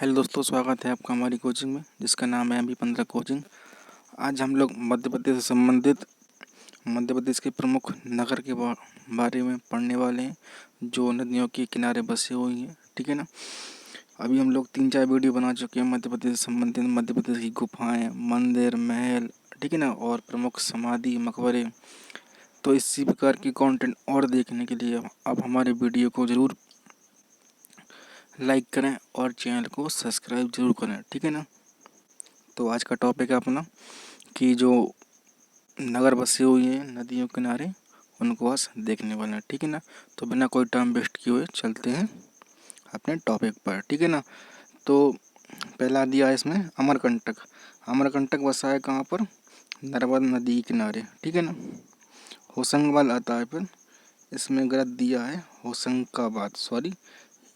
Hello दोस्तों, स्वागत है आपका हमारी कोचिंग में जिसका नाम है MB15 कोचिंग। आज हम लोग मध्य प्रदेश से संबंधित मध्य प्रदेश के प्रमुख नगर के बारे में पढ़ने वाले हैं जो नदियों के किनारे बसे हुए हैं। ठीक है ना। अभी हम लोग 3-4 वीडियो बना चुके हैं मध्य प्रदेश से संबंधित, मध्य प्रदेश की गुफाएँ, मंदिर, महल, ठीक है ना, और प्रमुख समाधि, मकबरे। तो इसी प्रकार की कंटेंट और देखने के लिए आप हमारे वीडियो को ज़रूर लाइक करें और चैनल को सब्सक्राइब जरूर करें। ठीक है ना। तो आज का टॉपिक है अपना कि जो नगर बसे हुए हैं नदियों के किनारे, उनको आज देखने वाले हैं। ठीक है ना। तो बिना कोई टाइम वेस्ट किए हुए चलते हैं अपने टॉपिक पर। ठीक है ना। तो पहला दिया है इसमें अमरकंटक। अमरकंटक बसा है कहाँ पर? नर्मदा नदी के किनारे। ठीक है ना। होशंगाबाद आता है, फिर इसमें गलत दिया है होशंगाबाद, सॉरी,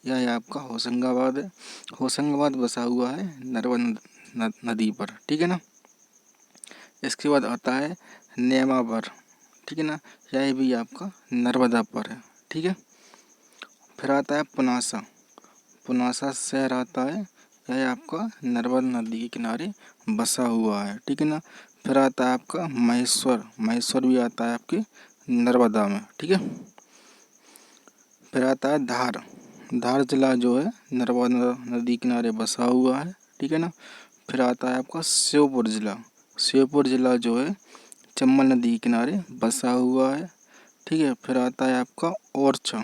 यह है आपका होशंगाबाद है। होशंगाबाद बसा हुआ है नर्मदा नदी पर। ठीक है ना। इसके बाद आता है नेमावर। ठीक है ना। यह भी आपका नर्मदा पर है। ठीक है। फिर आता है पुनासा। पुनासा शहर आता है, यह आपका नर्मदा नदी के किनारे बसा हुआ है। ठीक है ना। फिर आता है आपका महेश्वर। महेश्वर भी आता है आपके नर्मदा में। ठीक है। फिर आता है धार। धार जिला जो है नर्मदा नदी किनारे बसा हुआ है। ठीक है ना। फिर आता है आपका श्योपुर जिला। श्योपुर जिला जो है चंबल नदी के किनारे बसा हुआ है। ठीक है। फिर आता है आपका ओरछा।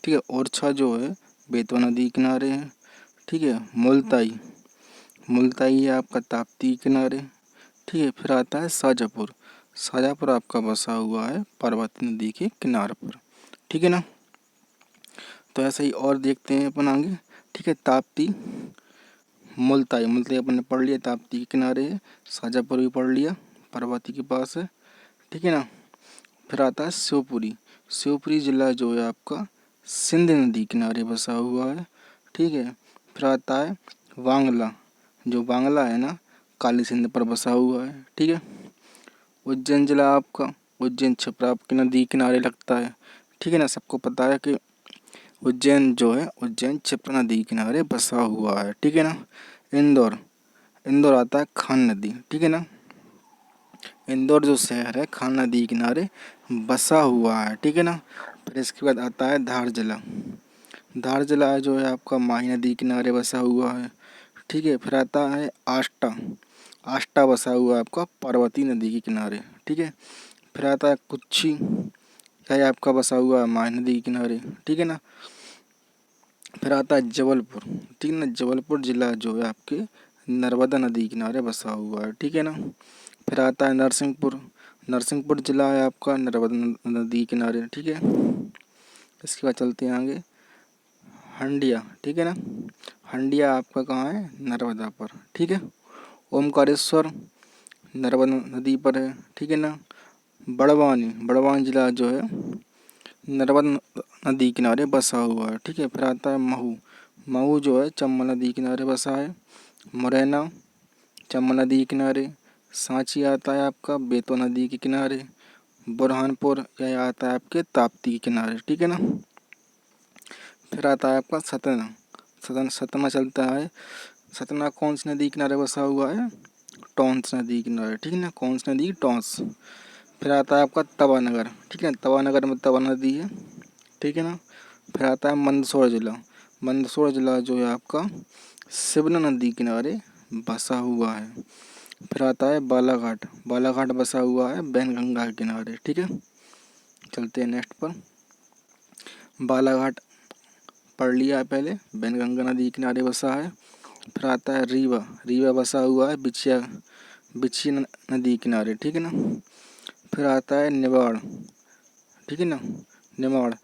ठीक है। ओरछा जो है बेतवा नदी के किनारे है। ठीक है। मुल्ताई। मुल्ताई है आपका ताप्ती के किनारे। ठीक है। फिर आता है शाजापुर। शाजापुर आपका बसा हुआ है पार्वती नदी के किनारे पर। ठीक है ना। तो ऐसे ही और देखते हैं अपन आगे। ठीक है। ताप्ती, मुल्ताई, मुल्ताई अपन ने पढ़ लिया, ताप्ती के किनारे है। शाजापुर भी पढ़ लिया, पार्वती के पास है। ठीक है ना। फिर आता है शिवपुरी। शिवपुरी जिला जो है आपका सिंध नदी किनारे बसा हुआ है। ठीक है। फिर आता है वांगला। जो वांगला है ना, काली सिंध पर बसा हुआ है। ठीक है। उज्जैन जिला आपका उज्जैन छपरा की नदी किनारे लगता है। ठीक है ना। सबको पता है कि उज्जैन जो है उज्जैन क्षिप्रा नदी किनारे बसा हुआ है। ठीक है ना। इंदौर। इंदौर आता है खान नदी। ठीक है ना। इंदौर जो शहर है खान नदी किनारे बसा हुआ है। ठीक है ना। फिर इसके बाद आता है धार जिला। धार जिला जो है आपका माही नदी किनारे बसा हुआ है। ठीक है। फिर आता है आष्टा। आष्टा बसा हुआ है आपका पार्वती नदी के किनारे। ठीक है। फिर आता है कुच्ची, यह आपका बसा हुआ है माही नदी के किनारे। ठीक है ना। फिर आता है जबलपुर। ठीक है ना। जबलपुर जिला जो है आपके नर्मदा नदी किनारे बसा हुआ है। ठीक है ना। फिर आता है नरसिंहपुर। नरसिंहपुर जिला है आपका नर्मदा नदी किनारे। ठीक है। इसके बाद चलते हैं आगे हंडिया। ठीक है ना। हंडिया आपका कहाँ है? नर्मदा पर। ठीक है। ओमकारेश्वर नर्मदा नदी पर है। ठीक है ना। बड़वानी, बड़वानी जिला जो है नर्मदा नदी किनारे बसा हुआ है। ठीक है। फिर आता है महू। महू जो है चंबल नदी किनारे बसा है। मुरैना चंबल नदी किनारे। सांची आता है आपका बेतवा नदी के किनारे। बुरहानपुर यह आता है आपके ताप्ती के किनारे। ठीक है ना। फिर आता है आपका सतना। सतना चलता है। सतना कौन सी नदी किनारे बसा हुआ है? टॉन्स नदी किनारे। ठीक है ना। कौन सी नदी? टॉन्स। फिर आता है आपका तवा नगर। ठीक है। तवा नगर में तवा नदी है। ठीक है ना। फिर आता है मंदसौर जिला। मंदसौर जिला जो है आपका शिवना नदी किनारे बसा हुआ है। फिर आता है बालाघाट। बालाघाट बसा हुआ है बैनगंगा के किनारे। ठीक है। चलते हैं नेक्स्ट पर। बालाघाट पढ़ लिया है पहले, बैनगंगा नदी किनारे बसा है। फिर आता है रीवा। रीवा बसा हुआ है बिछिया नदी किनारे। ठीक है ना। फिर आता है निवाड़। ठीक है ना। निवाड़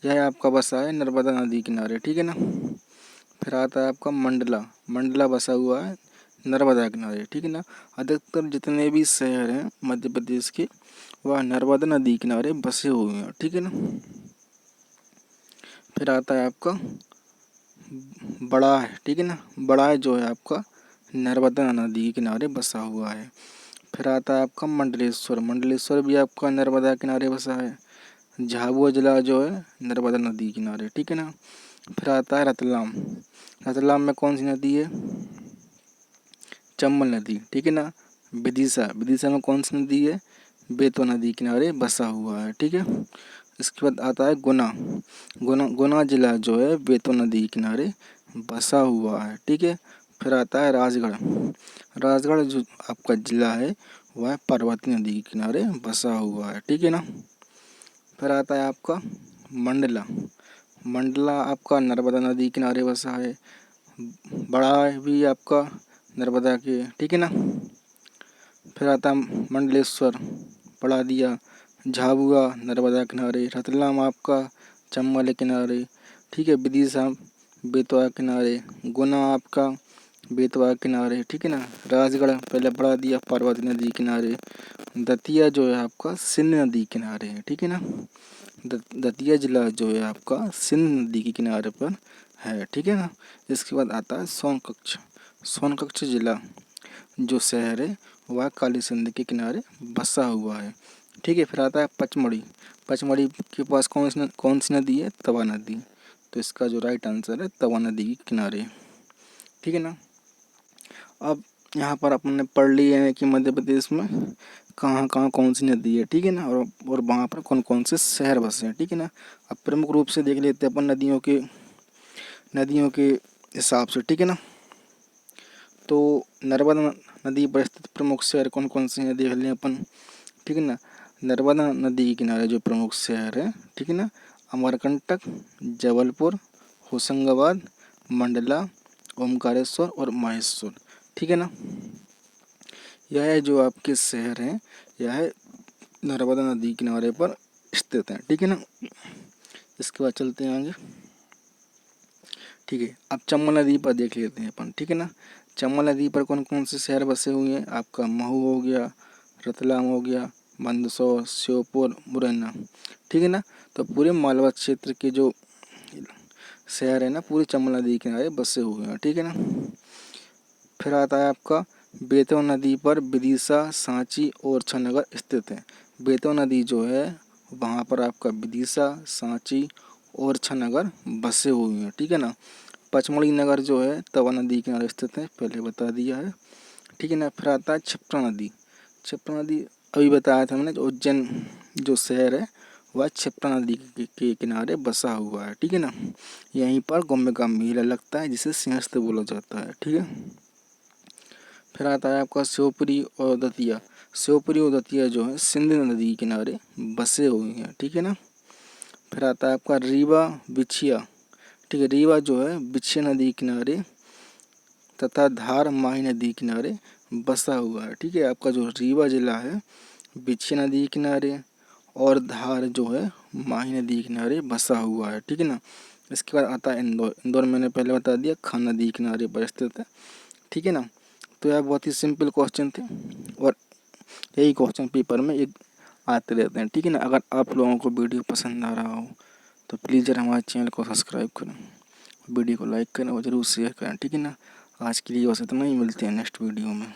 यह आपका बसा है नर्मदा नदी किनारे। ठीक है ना। फिर आता है आपका मंडला। मंडला बसा हुआ है नर्मदा किनारे। ठीक है ना। अधिकतर जितने भी शहर हैं मध्य प्रदेश के वह नर्मदा नदी किनारे बसे हुए हैं। ठीक है ना। फिर आता है आपका बड़ा है। ठीक है ना। बड़ा है जो है आपका नर्मदा नदी के किनारे बसा हुआ है। फिर आता है आपका मंडलेश्वर। मंडलेश्वर भी आपका नर्मदा किनारे बसा है। झाबुआ जिला जो है नर्मदा नदी किनारे। ठीक है ना। फिर आता है रतलाम। रतलाम में कौन सी नदी है? चंबल नदी, ठीक है ना। विदिशा, विदिशा में कौन सी नदी है? बेतवा नदी किनारे बसा हुआ है, ठीक है। इसके बाद आता है गुना। गुना जिला जो है बेतवा नदी किनारे बसा हुआ है, ठीक है। फिर आता है राजगढ़। राजगढ़ जो आपका जिला है वह पार्वती नदी के किनारे बसा हुआ है, ठीक है ना। फिर आता है आपका मंडला। मंडला आपका नर्मदा नदी किनारे बसा है, बड़ा है भी आपका नर्मदा के, ठीक है ना। फिर आता है मंडलेश्वर, पढ़ा दिया। झाबुआ नर्मदा किनारे, रतलाम आपका चंबल के किनारे, ठीक है। विदिशा बेतवा किनारे, गुना आपका बेतवा किनारे, ठीक है ना। राजगढ़ पहले पढ़ा दिया पार्वती नदी किनारे। दतिया जो है आपका सिंध नदी किनारे है, ठीक है ना। दतिया जिला जो है आपका सिंध नदी के किनारे पर है, ठीक है ना। इसके बाद आता है सोनकच्छ। सोनकच्छ जिला जो शहर है वह काली सिंध के किनारे बसा हुआ है, ठीक है। फिर आता है पचमढ़ी। पचमढ़ी के पास कौन सी नदी है? तवा नदी। तो इसका जो राइट आंसर है तवा नदी के किनारे, ठीक है ना। अब यहाँ पर अपने पढ़ लिए हैं कि मध्य प्रदेश में कहाँ कहाँ कौन सी नदी है, ठीक है ना, और वहाँ पर कौन कौन से शहर बसे हैं, ठीक है ना। अब प्रमुख रूप से देख लेते हैं अपन नदियों के हिसाब से, ठीक है ना। तो नर्मदा नदी पर स्थित प्रमुख शहर कौन कौन से हैं देख लें अपन, ठीक है ना। नर्मदा नदी के किनारे जो प्रमुख शहर है, ठीक है ना, अमरकंटक, जबलपुर, होशंगाबाद, मंडला, ओमकारेश्वर और महेश्वर, ठीक है ना। यह जो आपके शहर हैं यह नर्मदा नदी किनारे पर स्थित हैं, ठीक है ना। इसके बाद चलते हैं आगे, ठीक है। अब चंबल नदी पर देख लेते हैं अपन, ठीक है ना। चंबल नदी पर कौन कौन से शहर बसे हुए हैं? आपका महू हो गया, रतलाम हो गया, मंदसौर, श्योपुर, मुरैना, ठीक है ना। तो पूरे मालवा क्षेत्र के जो शहर है ना पूरी चंबल नदी के किनारे बसे हुए हैं, ठीक है ना। फिर आता है आपका बेतवा नदी पर विदिशा, सांची और छनगर स्थित है। बेतवा नदी जो है वहाँ पर आपका विदिशा, सांची और छनगर बसे हुए हैं, ठीक है ना। पचमढ़ी नगर जो है तवा नदी के किनारे स्थित है, पहले बता दिया है, ठीक है ना। फिर आता है क्षिप्रा नदी। क्षिप्रा नदी अभी बताया था मैंने, उज्जैन जो शहर है वह क्षिप्रा नदी के किनारे बसा हुआ है, ठीक है ना। यहीं पर कुंभ का मेला लगता है जिसे सिंहस्थ बोला जाता है, ठीक है। फिर आता है आपका शिवपुरी और दतिया। शिवपुरी और दतिया जो है सिंध नदी के किनारे बसे हुए हैं, ठीक है ना। फिर आता है आपका रीवा, बिछिया, ठीक है। रीवा जो है बिछिया नदी के किनारे तथा धार माही नदी के किनारे बसा हुआ है, ठीक है। आपका जो रीवा जिला है बिछिया नदी के किनारे और धार जो है माही नदी के किनारे बसा हुआ है, ठीक है ना। इसके बाद आता है इंदौर। इंदौर मैंने पहले बता दिया खान नदी के किनारे पर स्थित है, ठीक है ना। तो यह बहुत ही सिंपल क्वेश्चन थे और यही क्वेश्चन पेपर में एक आते रहते हैं, ठीक है ना। अगर आप लोगों को वीडियो पसंद आ रहा हो तो प्लीज़ जरा हमारे चैनल को सब्सक्राइब करें, वीडियो को लाइक करें और ज़रूर शेयर करें, ठीक है ना। आज के लिए बस इतना ही, मिलते हैं नेक्स्ट वीडियो में।